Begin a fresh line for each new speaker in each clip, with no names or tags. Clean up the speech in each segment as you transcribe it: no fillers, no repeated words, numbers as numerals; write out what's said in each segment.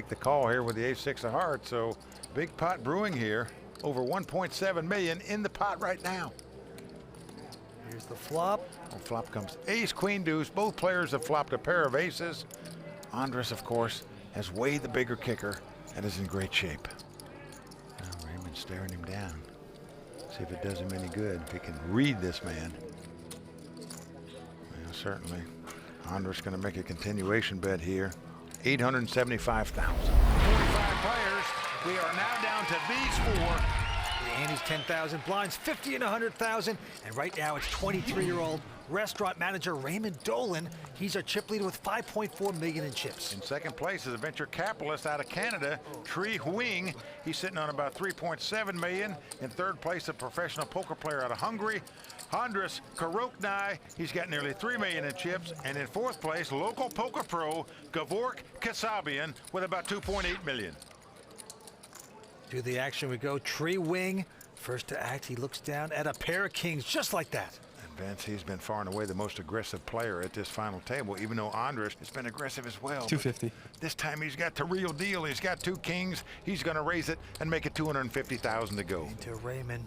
make the call here with the ace-6 of hearts. So big pot brewing here. Over 1.7 million in the pot right now.
Here's the flop.
On flop comes ace, queen, deuce. Both players have flopped a pair of aces. Andras, of course, has way the bigger kicker and is in great shape. Now Raymond's staring him down. See if it does him any good, if he can read this man. Well, certainly. Andras going to make a continuation bet here. 875,000. 45 players. We are now down to these four.
The Andy's 10,000 blinds, 50 and 100,000. And right now it's 23-year-old restaurant manager Raymond Dolan. He's our chip leader with 5.4 million in chips.
In second place is a venture capitalist out of Canada, Huynh. He's sitting on about 3.7 million. In third place, a professional poker player out of Hungary, Andras Koroknai. He's got nearly 3 million in chips. And in fourth place, local poker pro Gevork Kasabyan with about 2.8 million.
To the action we go. Huynh, first to act, he looks down at a pair of kings just like that.
And Vince, he's been far and away the most aggressive player at this final table, even though Andras has been aggressive as well.
250.
This time he's got the real deal. He's got two kings. He's going to raise it and make it 250,000 to go.
Into Raymond,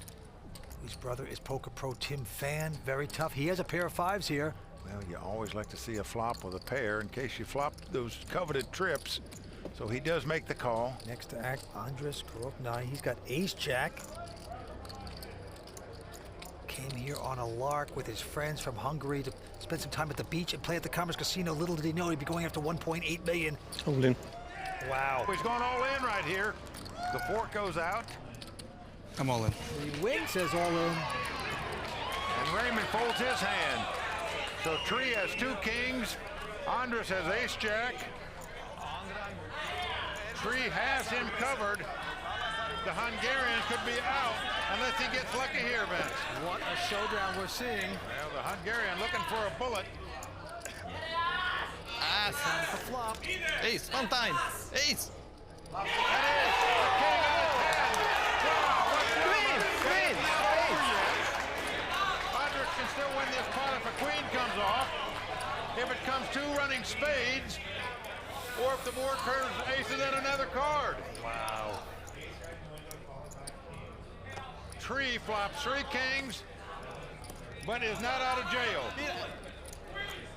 whose brother is poker pro Tim Fan. Very tough. He has a pair of fives here.
Well, you always like to see a flop with a pair in case you flop those coveted trips. So he does make the call.
Next to act, Andras Koroknai. He's got ace-jack. Came here on a lark with his friends from Hungary to spend some time at the beach and play at the Commerce Casino. Little did he know he'd be going after 1.8 million.
All in.
Wow.
He's going all in right here. The fork goes out.
I'm all in.
Huynh says all in.
And Raymond folds his hand. So Tree has two kings. Andras has ace-jack. Tree has him covered. The Hungarian could be out unless he gets lucky here, Vince.
What a showdown we're seeing.
Well, the Hungarian looking for a bullet.
Ace.
The flop.
Ace. One time. Ace.
That is the king out of 10. Wow, what's
Queen, queen,
Andras can still win this pot if a queen comes off. If it comes two running spades, or if the board curves aces and another card.
Wow.
Tree flops three kings, but is not out of jail.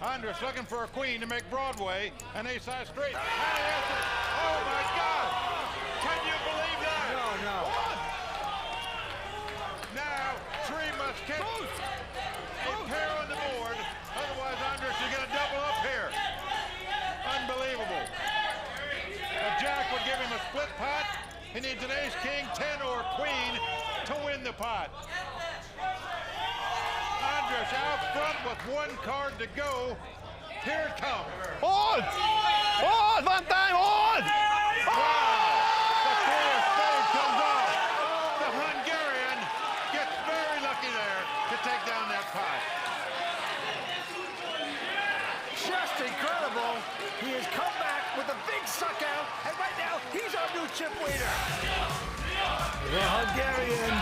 Andras looking for a queen to make Broadway, an ace-high straight. And he has it. Oh my God! Can you believe that?
No.
Now, Tree must catch a pair on the board. Otherwise, Andras is going to double up here. Unbelievable. A jack would give him a split pot. He needs an ace, king, 10, or queen to win the pot. Andras out front with one card to go. Here it comes.
Hold! Hold! One time! Hold!
Wow! The four of spades comes off. The Hungarian gets very lucky there to take down that pot.
Just incredible. He has come back with a big suck out, and right now he's our new chip leader. The Hungarian,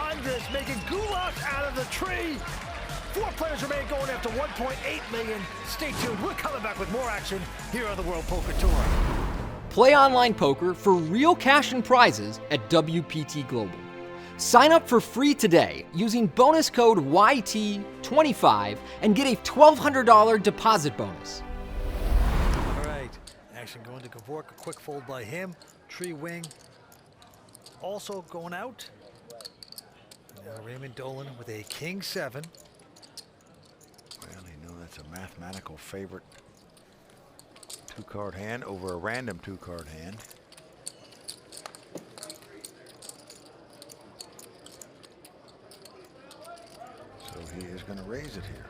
Andras making goulash out of the tree. Four players remain going after 1.8 million. Stay tuned, we're coming back with more action here on the World Poker Tour.
Play online poker for real cash and prizes at WPT Global. Sign up for free today using bonus code YT25 and get a $1,200 deposit bonus.
All right, action going to Gevork, a quick fold by him. Huynh also going out. Now Raymond Dolan with a king 7.
Well, you know that's a mathematical favorite two-card hand over a random two-card hand. So he is going to raise it here.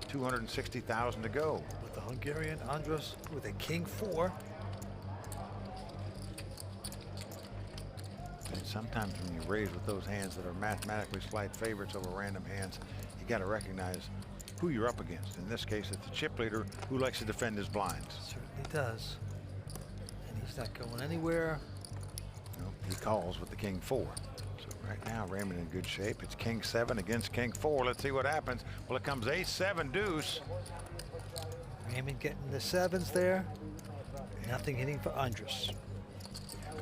260,000 to go.
With the Hungarian, Andras with a king 4.
And sometimes when you raise with those hands that are mathematically slight favorites over random hands, you got to recognize who you're up against. In this case, it's the chip leader who likes to defend his blinds.
Certainly does. And he's not going anywhere.
Nope, he calls with the king 4. So right now, Raymond in good shape. It's king 7 against king 4. Let's see what happens. Well, it comes ace 7 deuce.
Raymond getting the 7s there. Nothing hitting for Andras.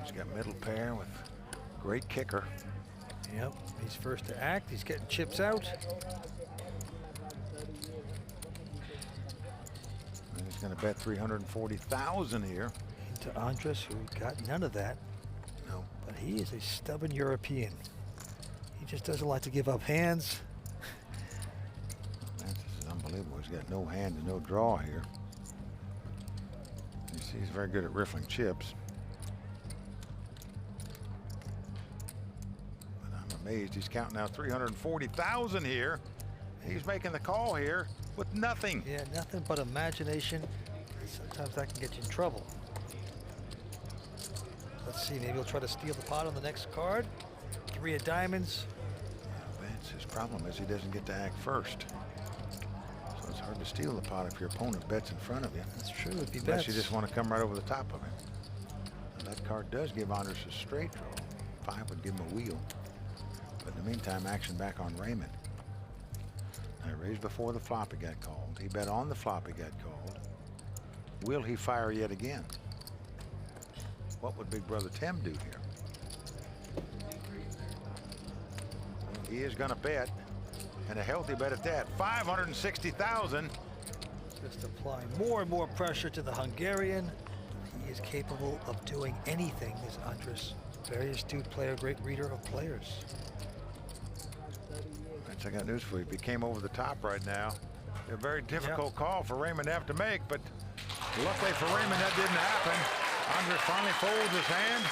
He's got middle pair with great kicker.
Yep, he's first to act. He's getting chips out.
And he's going to bet 340,000 here.
To Andras, who got none of that.
No.
But he is a stubborn European. He just doesn't like to give up hands.
Man, this is unbelievable. He's got no hand and no draw here. You see, he's very good at riffling chips. But I'm amazed he's counting out 340,000 here. He's making the call here with nothing.
Yeah, nothing but imagination. Sometimes that can get you in trouble. Let's see, maybe he'll try to steal the pot on the next card. 3 of diamonds.
That's his problem is he doesn't get to act first. So it's hard to steal the pot if your opponent bets in front of you.
That's true, if he
Unless
bets.
you just want to come right over the top of him. And that card does give Andras a straight draw. 5 would give him a wheel. But in the meantime, action back on Raymond. Now, he raised before the flop he got called. He bet on the flop he got called. Will he fire yet again? What would Big Brother Tim do here? He is going to bet, and a healthy bet at that. 560,000.
Just applying more and more pressure to the Hungarian. He is capable of doing anything, this Andras. Very astute player, great reader of players.
I got news for you. If he came over the top right now, a very difficult call for Raymond to have to make, but luckily for Raymond, that didn't happen. Andras finally folds his hand,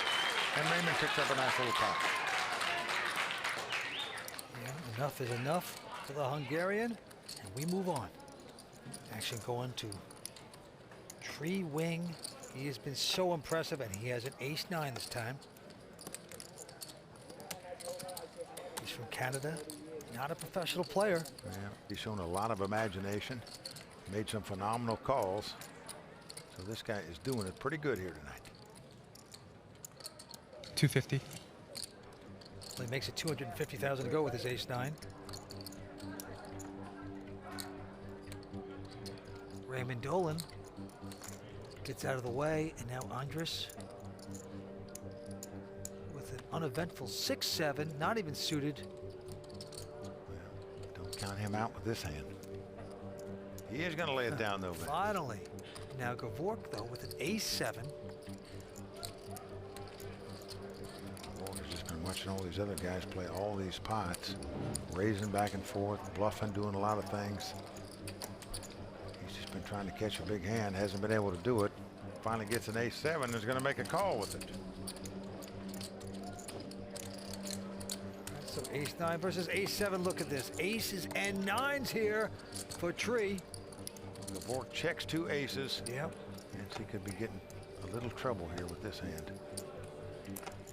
and Raymond picks up a nice little top.
Yeah, enough is enough for the Hungarian, and we move on. Action going to Tree Wing. He has been so impressive, and he has an ace-9 this time. He's from Canada, not a professional player.
Yeah, he's shown a lot of imagination, made some phenomenal calls. So this guy is doing it pretty good here tonight.
250.
Well, he makes it 250,000 to go with his ace-9. Raymond Dolan gets out of the way, and now Andras with an uneventful 6-7, not even suited.
Well, don't count him out with this hand. He is going to lay it down, though.
Finally. Now Gevork, though, with an ace-7.
Gevork has just been watching all these other guys play all these pots, raising back and forth, bluffing, doing a lot of things. He's just been trying to catch a big hand, hasn't been able to do it. Finally gets an ace-7 and is going to make a call with it.
So ace-9 versus ace-7. Look at this. Aces and 9s here for Tree.
Gevork checks 2 aces.
Yep.
And he could be getting a little trouble here with this hand.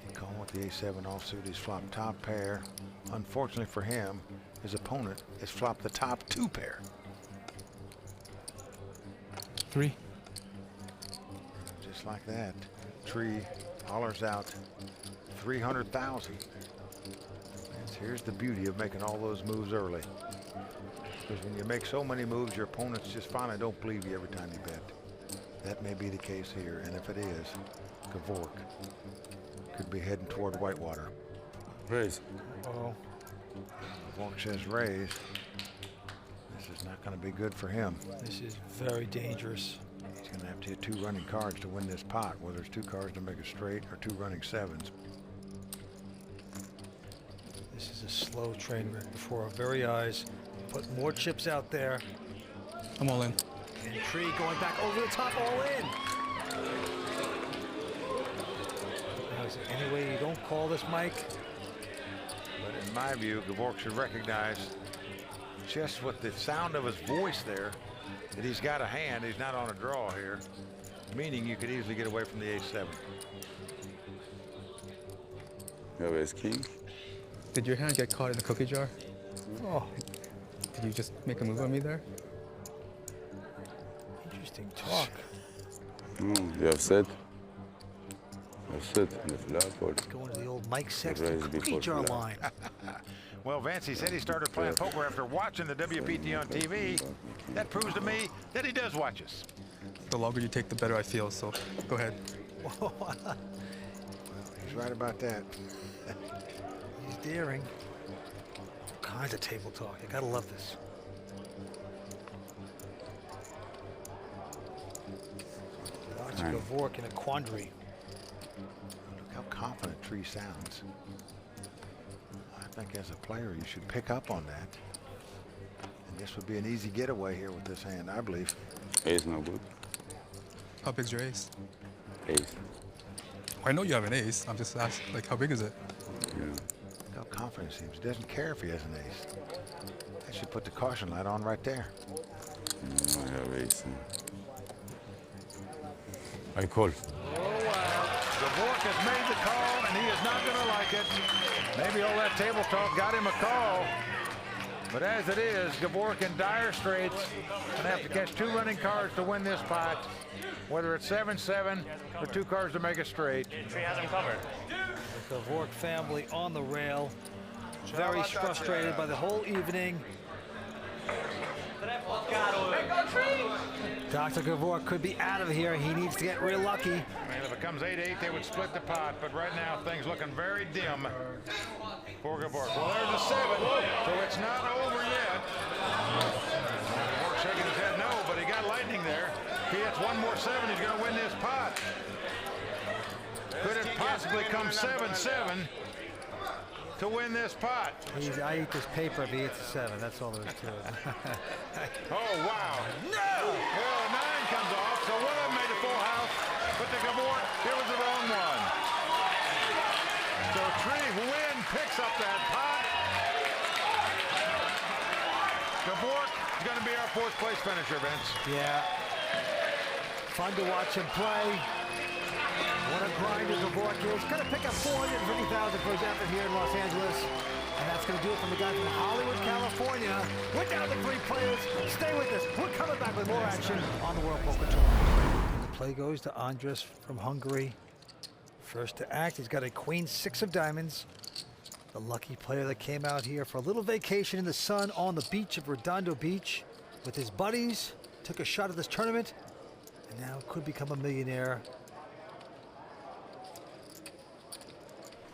He called with the ace-7 offsuit. He's flopped top pair. Unfortunately for him, his opponent has flopped the top 2 pair.
3.
Just like that, Tree hollers out 300,000. Here's the beauty of making all those moves early. Because when you make so many moves, your opponents just finally don't believe you every time you bet. That may be the case here, and if it is, Gevork could be heading toward Whitewater.
Raise.
Oh.
Gevork says raise. This is not going to be good for him.
This is very dangerous.
He's going to have to hit 2 running cards to win this pot, whether it's 2 cards to make a straight or 2 running 7s.
This is a slow train wreck before our very eyes. Put more chips out there.
I'm all in.
And Tree going back over the top, all in. Now, is there any way you don't call this, Mike?
But in my view, Gevork should recognize just with the sound of his voice there that he's got a hand. He's not on a draw here, meaning you could easily get away from the ace-7.
You have ace-king.
Did your hand get caught in the cookie jar?
Oh,
Did you just make a move on me there?
interesting talk.
You have set. You have set in the flop or
Going to the old Mike Sexton
raise
cookie
before
jar
flop.
line.
Well, Vance, he said he started playing poker after watching the WPT on TV. That proves to me that he does watch us.
The longer you take, the better I feel, so go ahead.
He's right about that.
He's daring. All kinds of table talk. You gotta love this. Watch Gevork in a quandary.
Look how confident Tree sounds. I think as a player you should pick up on that. And this would be an easy getaway here with this hand, I believe.
Ace no good.
How big's your ace?
Ace.
I know you have an ace. I'm just asking, like, how big is it?
Yeah.
Look how confident he seems. He doesn't care if he has an ace. I should put the caution light on right there.
I have ace. I call.
Oh, wow. Gevork has made the call, and he is not going to like it. Maybe all that table talk got him a call. But as it is, Gevork in dire straits. Going to have to catch 2 running cards to win this pot. Whether it's 7-7 or 2 cards to make it straight.
Tree has him covered.
The Gevork family on the rail. Very frustrated by the whole evening. Dr. Gevork could be out of here. He needs to get real lucky.
I mean, if it comes 8-8, they would split the pot. But right now, things looking very dim for Gevork. Well, there's a 7, so it's not over yet. Gevork shaking his head no, but he got lightning there. If he hits one more 7, he's going to win this pot. Could it possibly come 7-7 to win this pot?
I eat this paper if he hits a 7. That's all there is to it.
Oh, wow. No! Well, 9 comes off, so one of them made a full house, but the Gevork, it was the wrong one. So Huynh picks up that pot. Gevork is going to be our 4th place finisher, Vince.
Yeah. Fun to watch him play. What a grinder Gevork is. Going to pick up $450,000 for his effort here in Los Angeles. And that's going to do it from the guy from Hollywood, California. We're down to 3 players. Stay with us. We're coming back with more action on the World Poker Tour. And the play goes to Andras from Hungary. First to act, he's got a queen 6 of diamonds. The lucky player that came out here for a little vacation in the sun on the beach of Redondo Beach with his buddies. Took a shot at this tournament and now could become a millionaire.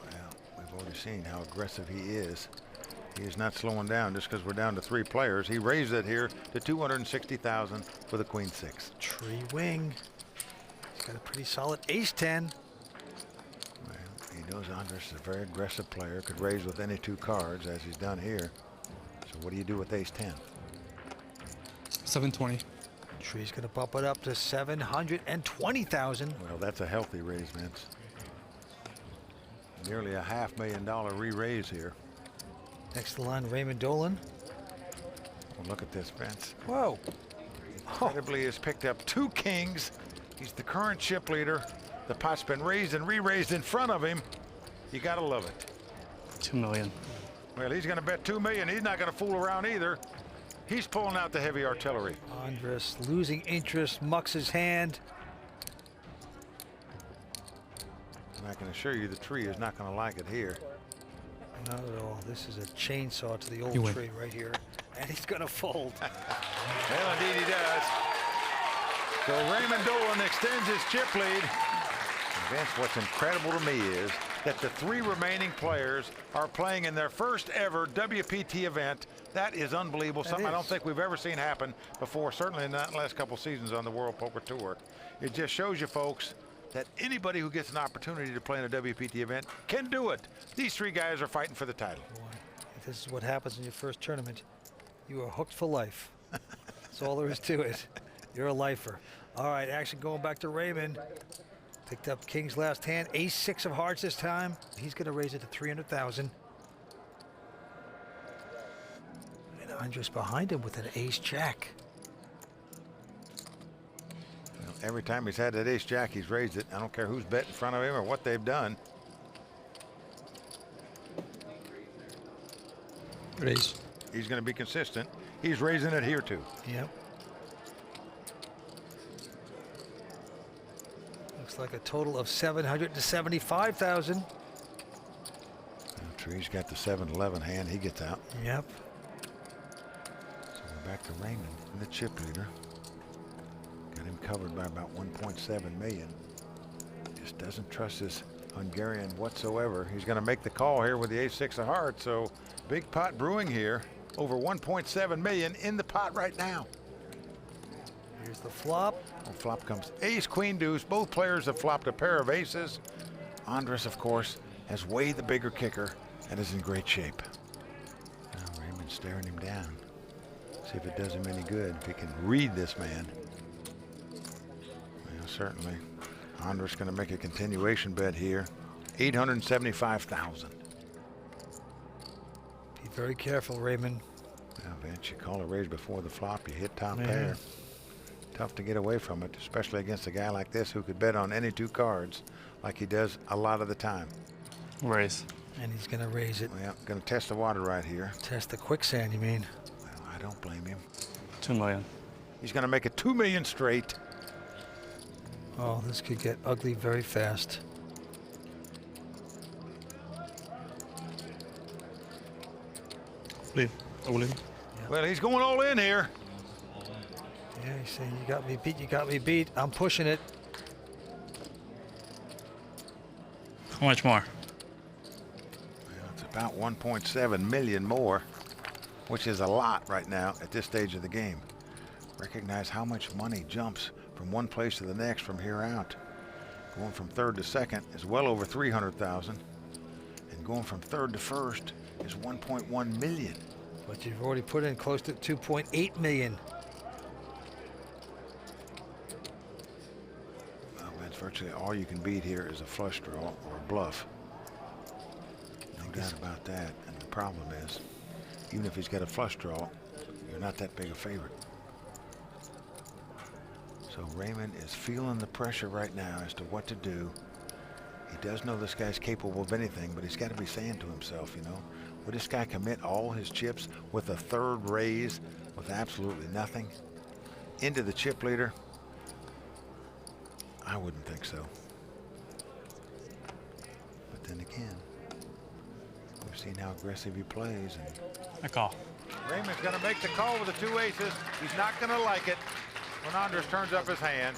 Well, we've already seen how aggressive he is. He is not slowing down just because we're down to 3 players. He raised it here to $260,000 for the queen 6.
Tree wing. He's got a pretty solid ace-10.
Well, he knows Andras is a very aggressive player. Could raise with any 2 cards as he's done here. So what do you do with ace-10?
720.
Tree's going to bump it up to $720,000.
Well, that's a healthy raise, Vince. Nearly a $500,000 re-raise here.
Next to the line, Raymond Dolan.
Well, look at this, Vince.
Whoa.
Incredibly, has picked up 2 kings. He's the current chip leader. The pot's been raised and re-raised in front of him. You gotta love it.
$2 million.
Well, he's gonna bet $2 million. He's not gonna fool around either. He's pulling out the heavy artillery.
Andras losing interest, mucks his hand.
And I can assure you the tree is not gonna like it here.
Not at all. This is a chainsaw to the old
You win.
tree right here. And he's gonna fold.
Well, indeed he does. So Raymond Dolan extends his chip lead. And Vince, what's incredible to me is that the 3 remaining players are playing in their first ever WPT event. That is unbelievable. Something I don't think we've ever seen happen before, certainly not in the last couple seasons on the World Poker Tour. It just shows you, folks, that anybody who gets an opportunity to play in a WPT event can do it. These 3 guys are fighting for the title.
Boy, if this is what happens in your first tournament, you are hooked for life. That's all there is to it. You're a lifer. All right, action going back to Raymond. Picked up King's last hand, ace-6 of hearts this time. He's going to raise it to $300,000. And Andras behind him with an ace-jack.
Well, every time he's had that ace-jack, he's raised it. I don't care who's bet in front of him or what they've done.
Raise.
He's going to be consistent. He's raising it here, too.
Yep. Looks like a total of $775,000.
Tree's got the 7-11 hand. He gets out.
Yep.
So we're back to Raymond, the chip leader. Got him covered by about 1.7 million. Just doesn't trust his Hungarian whatsoever. He's going to make the call here with the ace-6 of hearts. So big pot brewing here. Over 1.7 million in the pot right now.
Here's the flop.
On flop comes ace, queen, deuce. Both players have flopped a pair of aces. Andras, of course, has way the bigger kicker and is in great shape. Now Raymond's staring him down. See if it does him any good, if he can read this man. Well, certainly. Andras going to make a continuation bet here. 875,000.
Be very careful, Raymond.
Now, Vince, you call a raise before the flop, you hit top pair. Tough to get away from it, especially against a guy like this who could bet on any two cards like he does a lot of the time.
Raise.
And he's going to raise it.
Well, going to test the water right here.
Test the quicksand, you mean?
Well, I don't blame him.
2 million.
He's going to make it 2 million straight.
Oh, this could get ugly very fast.
Leave. All in.
Well, he's going all in here.
Yeah, he's saying, you got me beat, you got me beat. I'm pushing it.
How much more?
Well, it's about 1.7 million more, which is a lot right now at this stage of the game. Recognize how much money jumps from one place to the next from here out. Going from third to second is well over 300,000, and going from third to first is 1.1 million.
But you've already put in close to 2.8 million.
Well, that's virtually all you can beat here is a flush draw or a bluff. No doubt about that. And the problem is, even if he's got a flush draw, you're not that big a favorite. So Raymond is feeling the pressure right now as to what to do. He does know this guy's capable of anything, but he's got to be saying to himself, you know, would this guy commit all his chips with a third raise with absolutely nothing into the chip leader? I wouldn't think so. But then again, we've seen how aggressive he plays. And
I call.
Raymond's going to make the call with the two aces. He's not going to like it when Andras turns up his hand.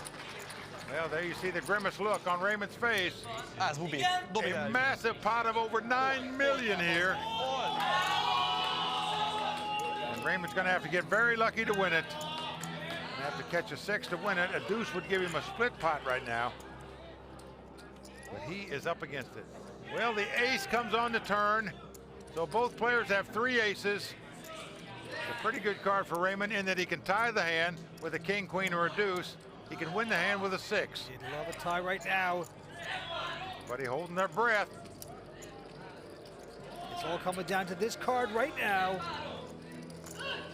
Well, there you see the grimace look on Raymond's face. A massive pot of over 9 million here. And Raymond's going to have to get very lucky to win it. And have to catch a 6 to win it. A deuce would give him a split pot right now. But he is up against it. Well, the ace comes on the turn. So both players have 3 aces. A pretty good card for Raymond in that he can tie the hand with a king, queen, or a deuce. He can win the hand with a 6.
You'd love a tie right now.
But he's holding their breath.
It's all coming down to this card right now.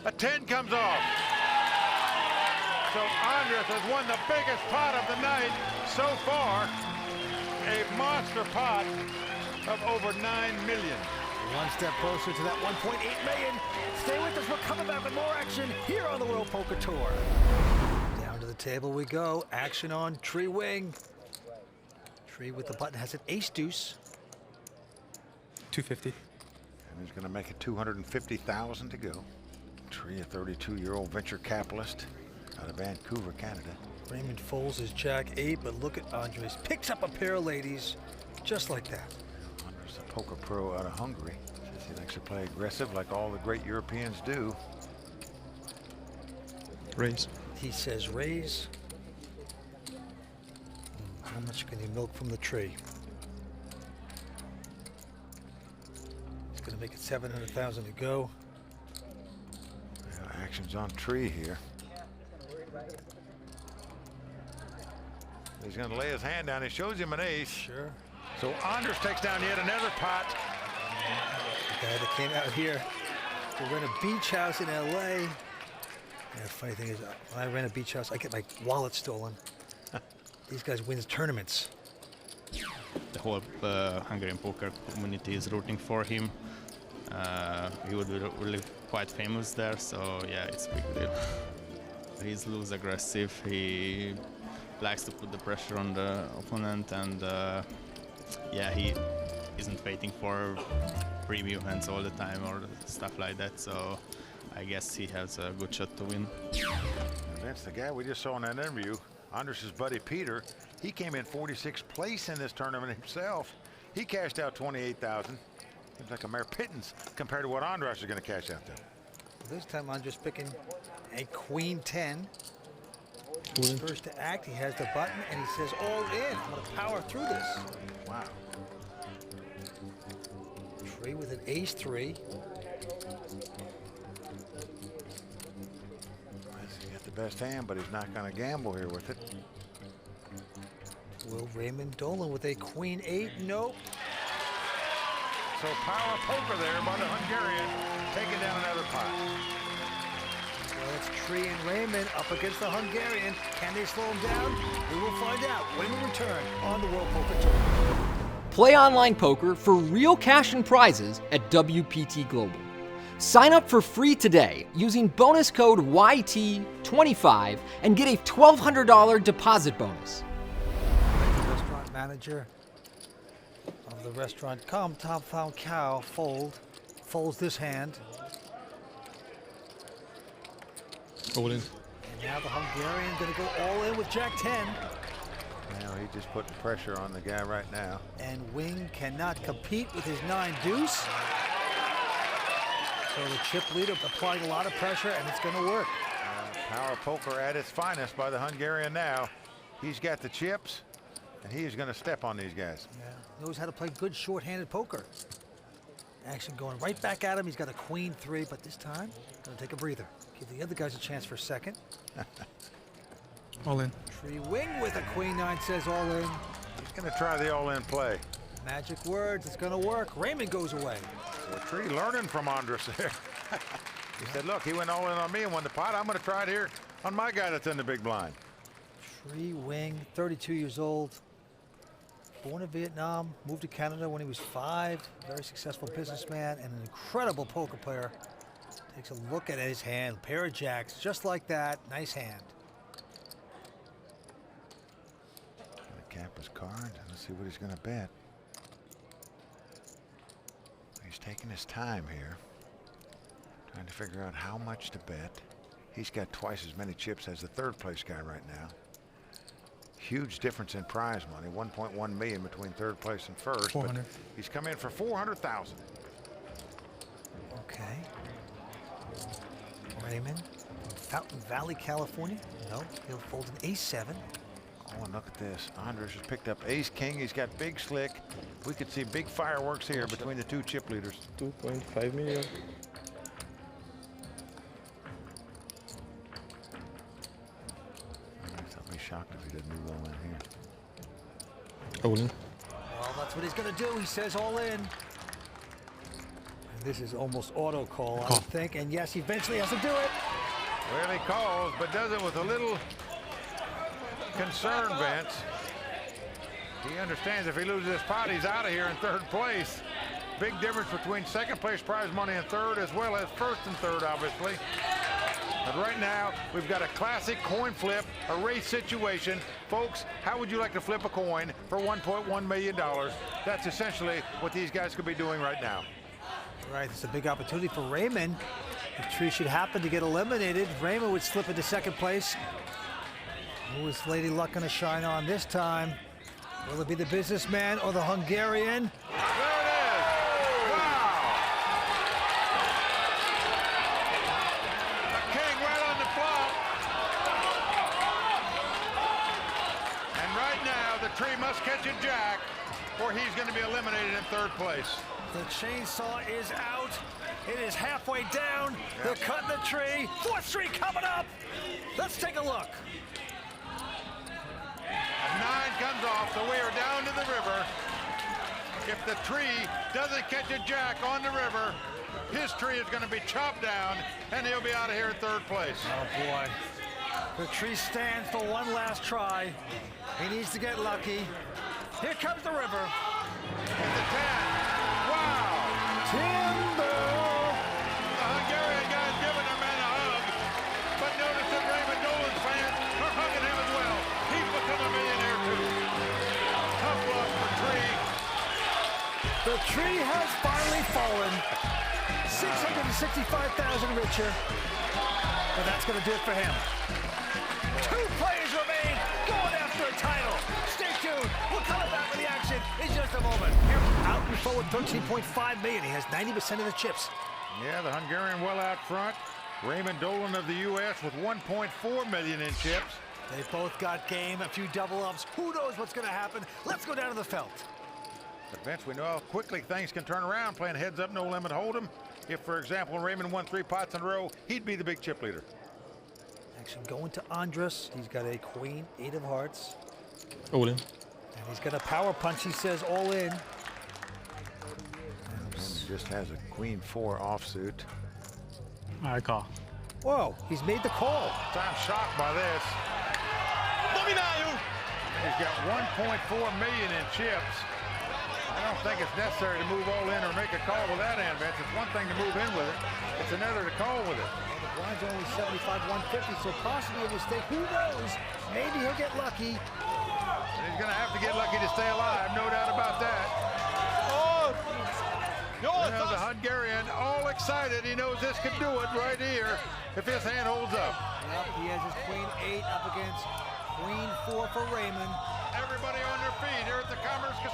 A 10 comes off. So Andras has won the biggest pot of the night so far. A monster pot of over 9 million.
One step closer to that 1.8 million. Stay with us. We're coming back with more action here on the World Poker Tour. Down to the table we go. Action on Tree Wing. Tree with the button has an ace deuce.
250.
And he's going to make it 250,000 to go. Tree, a 32-year-old venture capitalist out of Vancouver, Canada.
Raymond folds his jack 8, but look at Andres. Picks up a pair, ladies, just like that.
Andras, a poker pro out of Hungary. Says he likes to play aggressive like all the great Europeans do.
Raise.
He says raise. How much can you milk from the tree? He's going to make it 700,000 to go.
Yeah, action's on Tree here. He's going to lay his hand down. He shows him an ace.
Sure.
So Andras takes down yet another pot.
The guy that came out here to rent a beach house in L.A. Yeah, the funny thing is, when I rent a beach house, I get my wallet stolen. These guys win tournaments.
The whole Hungarian poker community is rooting for him. He would be really quite famous there, so yeah, it's a big deal. He's loose aggressive. He likes to put the pressure on the opponent, and yeah, he isn't waiting for premium hands all the time or stuff like that. So I guess he has a good shot to win.
That's the guy we just saw in that interview. Andras' buddy Peter, he came in 46th place in this tournament himself. He cashed out $28,000. Seems like a mere pittance compared to what Andras is going to cash out to.
This time Andras picking a queen 10. First to act, he has the button, and he says all in. I'm going to power through this.
Wow.
Tree with an ace 3.
He's got the best hand, but he's not going to gamble here with it.
Will Raymond Dolan with a queen 8? Nope.
So power poker there by the Hungarian, taking down another pot.
Well, it's Tree and Raymond up against the Hungarian. Can they slow him down? We will find out when we return on the World Poker Tour.
Play online poker for real cash and prizes at WPT Global. Sign up for free today using bonus code YT25 and get a $1,200 deposit bonus.
The restaurant manager of the restaurant, Come Top Found Cow, folds this hand.
All in.
And now the Hungarian going to go all in with Jack 10.
Now he just put pressure on the guy right now.
And Huynh cannot compete with his 9 deuce. So the chip leader applying a lot of pressure, and it's going to work.
Power poker at its finest by the Hungarian now. He's got the chips, and he is going to step on these guys.
Yeah, knows how to play good short-handed poker. Action going right back at him. He's got a queen 3, but this time, going to take a breather. Give the other guys a chance for a second.
All in.
Tree Huynh with a queen 9 says all in.
He's going to try the all-in play.
Magic words, it's going to work. Raymond goes away.
So Tree learning from Andras there. He said, look, he went all in on me and won the pot. I'm going to try it here on my guy that's in the big blind.
Tree Huynh, 32 years old. Born in Vietnam, moved to Canada when he was 5. Very successful businessman and an incredible poker player. Takes a look at his hand. Pair of jacks, just like that. Nice hand.
Gonna cap his card. Let's see what he's going to bet. He's taking his time here, trying to figure out how much to bet. He's got twice as many chips as the third place guy right now. Huge difference in prize money, 1.1 million between third place and first.
400.
But he's come in for 400,000.
Okay. Raymond, from Fountain Valley, California. No, he'll fold an ace 7.
Oh, and look at this. Andras has picked up ace king. He's got big slick. We could see big fireworks here between the two chip leaders.
2.5 million.
I'll be shocked if he didn't move all in here.
All in.
Well, that's what he's going to do. He says all in. And this is almost auto call, I would think. And yes, he eventually has to do it.
Well, he calls, but does it with a little concern, Vince. He understands if he loses this pot, he's out of here in third place. Big difference between second place prize money and third, as well as first and third, obviously. But right now, we've got a classic coin flip, a race situation. Folks, how would you like to flip a coin for $1.1 million? That's essentially what these guys could be doing right now.
Right, it's a big opportunity for Raymond. If Tree should happen to get eliminated, Raymond would slip into second place. Who is Lady Luck going to shine on this time? Will it be the businessman or the Hungarian?
There it is! Wow! The king right on the flop. And right now, the Tree must catch a jack, or he's going to be eliminated in third place.
The chainsaw is out. It is halfway down. They're cutting the tree. Fourth tree coming up. Let's take a look.
9 comes off, so we are down to the river. If the Tree doesn't catch a jack on the river, his tree is going to be chopped down, and he'll be out of here in third place.
Oh, boy. The Tree stands for one last try. He needs to get lucky. Here comes the river.
It's a 10. Wow!
Timber!
The Hungarian guy's giving their man a hug, but notice that Raymond Dolan's fans are hugging him as well. He's become a millionaire too. Tough luck for Tree.
The Tree has finally fallen. 665,000 richer. But that's going to do it for him. 2 players remain. Go moment. Out in forward, 13.5 million. He has 90% of the chips.
Yeah, the Hungarian well out front. Raymond Dolan of the U.S. with 1.4 million in chips.
They both got game, a few double-ups. Who knows what's going to happen? Let's go down to the felt.
But Vince, we know how quickly things can turn around playing heads up, no limit hold'em. If, for example, Raymond won 3 pots in a row, he'd be the big chip leader.
Action going to Andras. He's got a queen, 8 of hearts.
All in.
And he's got a power punch. He says all in.
Raymond just has a queen 4 offsuit.
I call.
Whoa, he's made the call.
I'm shocked by this. He's got 1.4 million in chips. I don't think it's necessary to move all in or make a call with that hand, Vince. It's one thing to move in with it. It's another to call with it.
Well, the blind's only 75, 150, so possibly a mistake. Who knows? Maybe he'll get lucky.
And he's going to have to get lucky to stay alive, no doubt about that. Well, the Hungarian all excited. He knows this could do it right here if his hand holds up.
Yep, he has his queen 8 up against queen 4 for Raymond.
Everybody on their feet here at the Commerce Casino.